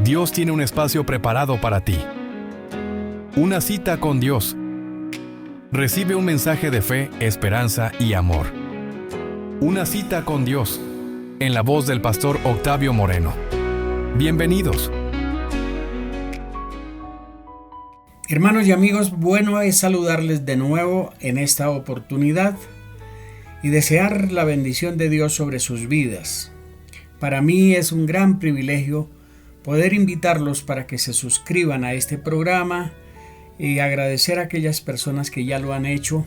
Dios tiene un espacio preparado para ti. Una cita con Dios. Recibe un mensaje de fe, esperanza y amor. Una cita con Dios, en la voz del pastor Octavio Moreno. Bienvenidos. Hermanos y amigos, bueno es saludarles de nuevo en esta oportunidad y desear la bendición de Dios sobre sus vidas. Para mí es un gran privilegio poder invitarlos para que se suscriban a este programa y agradecer a aquellas personas que ya lo han hecho,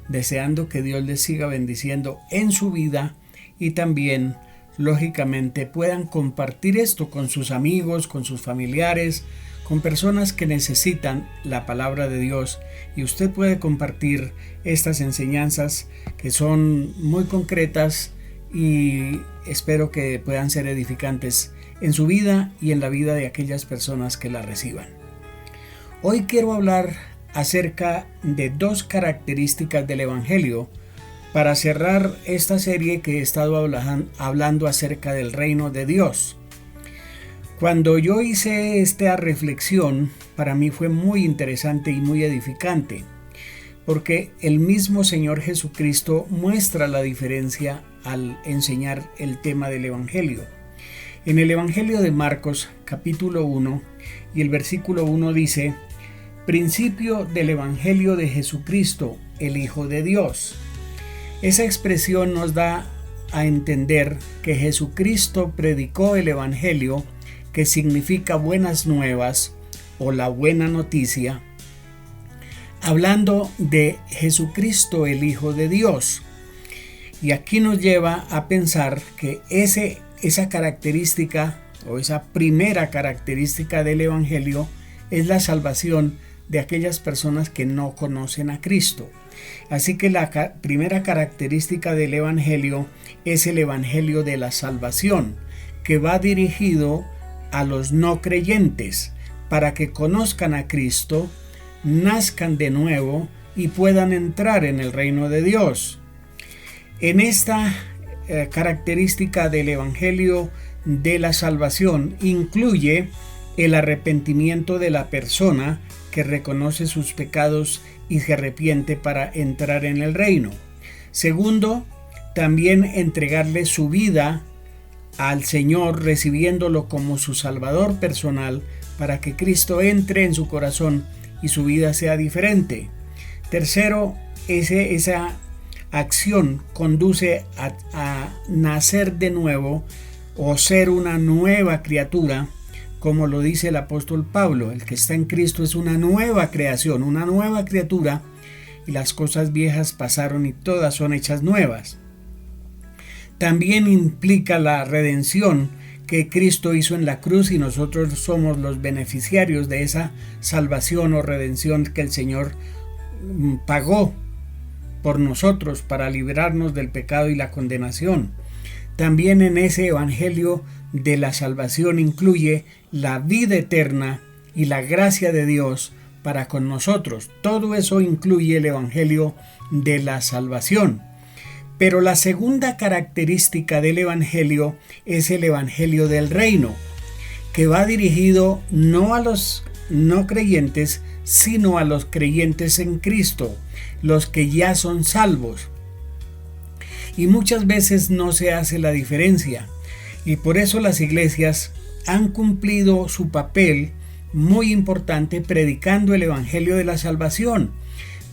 deseando que Dios les siga bendiciendo en su vida y también, lógicamente, puedan compartir esto con sus amigos, con sus familiares, con personas que necesitan la palabra de Dios, y usted puede compartir estas enseñanzas que son muy concretas y espero que puedan ser edificantes en su vida y en la vida de aquellas personas que la reciban. Hoy quiero hablar acerca de dos características del Evangelio para cerrar esta serie que he estado hablando acerca del reino de Dios. Cuando yo hice esta reflexión, para mí fue muy interesante y muy edificante, porque el mismo Señor Jesucristo muestra la diferencia al enseñar el tema del Evangelio. En el Evangelio de Marcos, capítulo 1, y el versículo 1 dice: principio del Evangelio de Jesucristo, el Hijo de Dios. Esa expresión nos da a entender que Jesucristo predicó el Evangelio, que significa buenas nuevas o la buena noticia, hablando de Jesucristo, el Hijo de Dios. Y aquí nos lleva a pensar que esa característica o esa primera característica del Evangelio es la salvación de aquellas personas que no conocen a Cristo. Así que la primera característica del Evangelio es el Evangelio de la salvación, que va dirigido a los no creyentes para que conozcan a Cristo, nazcan de nuevo y puedan entrar en el reino de Dios. En esta característica del Evangelio de la salvación incluye el arrepentimiento de la persona que reconoce sus pecados y se arrepiente para entrar en el reino. Segundo, también entregarle su vida al Señor, recibiéndolo como su Salvador personal para que Cristo entre en su corazón y su vida sea diferente. Tercero, esa acción conduce a nacer de nuevo o ser una nueva criatura, como lo dice el apóstol Pablo: el que está en Cristo es una nueva creación, una nueva criatura, y las cosas viejas pasaron y todas son hechas nuevas. También implica la redención que Cristo hizo en la cruz y nosotros somos los beneficiarios de esa salvación o redención que el Señor pagó por nosotros para librarnos del pecado y la condenación. También en ese evangelio de la salvación incluye la vida eterna y la gracia de Dios para con nosotros. Todo eso incluye el evangelio de la salvación. Pero la segunda característica del evangelio es el evangelio del reino, que va dirigido no a los no creyentes, sino a los creyentes en Cristo, los que ya son salvos. Y muchas veces no se hace la diferencia, y por eso las iglesias han cumplido su papel muy importante predicando el evangelio de la salvación,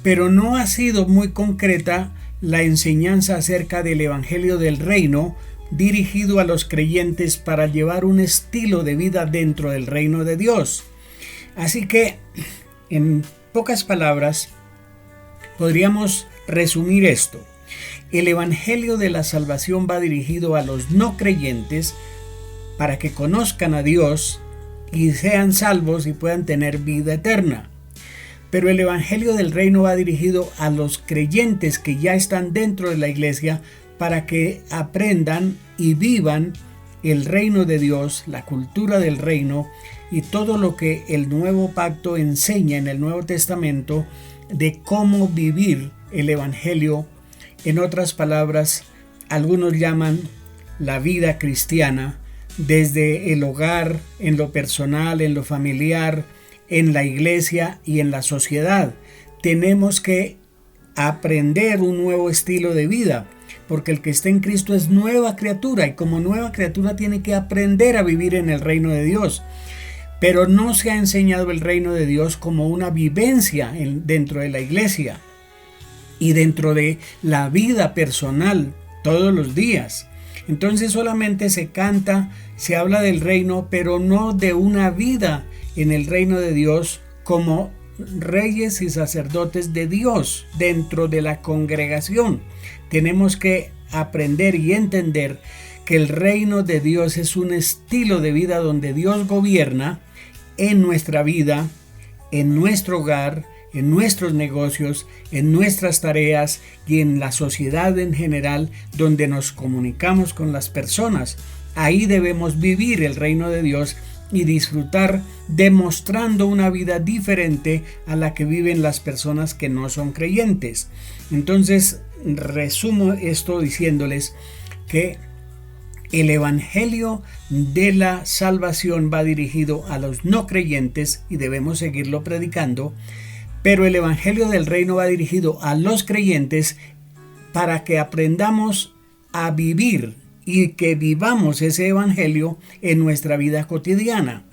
pero no ha sido muy concreta la enseñanza acerca del evangelio del reino dirigido a los creyentes para llevar un estilo de vida dentro del reino de Dios. Así que, en pocas palabras, podríamos resumir esto. El evangelio de la salvación va dirigido a los no creyentes para que conozcan a Dios y sean salvos y puedan tener vida eterna. Pero el evangelio del reino va dirigido a los creyentes que ya están dentro de la iglesia para que aprendan y vivan el reino de Dios, la cultura del reino y todo lo que el nuevo pacto enseña en el Nuevo Testamento de cómo vivir el evangelio. En otras palabras, algunos llaman la vida cristiana, desde el hogar, en lo personal, en lo familiar, en la iglesia y en la sociedad. Tenemos que aprender un nuevo estilo de vida, porque el que está en Cristo es nueva criatura, y como nueva criatura tiene que aprender a vivir en el reino de Dios. Pero no se ha enseñado el reino de Dios como una vivencia dentro de la iglesia y dentro de la vida personal todos los días. Entonces solamente se canta, se habla del reino, pero no de una vida en el reino de Dios como reyes y sacerdotes de Dios dentro de la congregación. Tenemos que aprender y entender que el reino de Dios es un estilo de vida donde Dios gobierna en nuestra vida, en nuestro hogar, en nuestros negocios, en nuestras tareas y en la sociedad en general, donde nos comunicamos con las personas. Ahí debemos vivir el reino de Dios y disfrutar demostrando una vida diferente a la que viven las personas que no son creyentes. Entonces, resumo esto diciéndoles que el evangelio de la salvación va dirigido a los no creyentes y debemos seguirlo predicando, pero el evangelio del reino va dirigido a los creyentes para que aprendamos a vivir y que vivamos ese evangelio en nuestra vida cotidiana.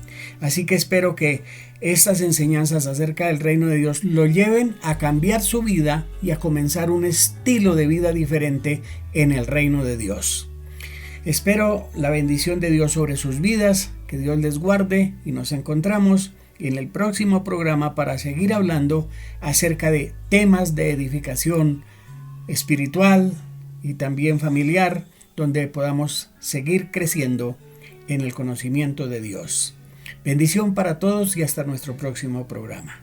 Así que espero que estas enseñanzas acerca del reino de Dios lo lleven a cambiar su vida y a comenzar un estilo de vida diferente en el reino de Dios. Espero la bendición de Dios sobre sus vidas, que Dios les guarde y nos encontramos en el próximo programa para seguir hablando acerca de temas de edificación espiritual y también familiar, donde podamos seguir creciendo en el conocimiento de Dios. Bendición para todos y hasta nuestro próximo programa.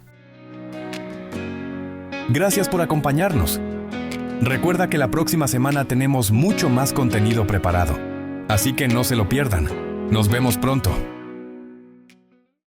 Gracias por acompañarnos. Recuerda que la próxima semana tenemos mucho más contenido preparado, así que no se lo pierdan. Nos vemos pronto.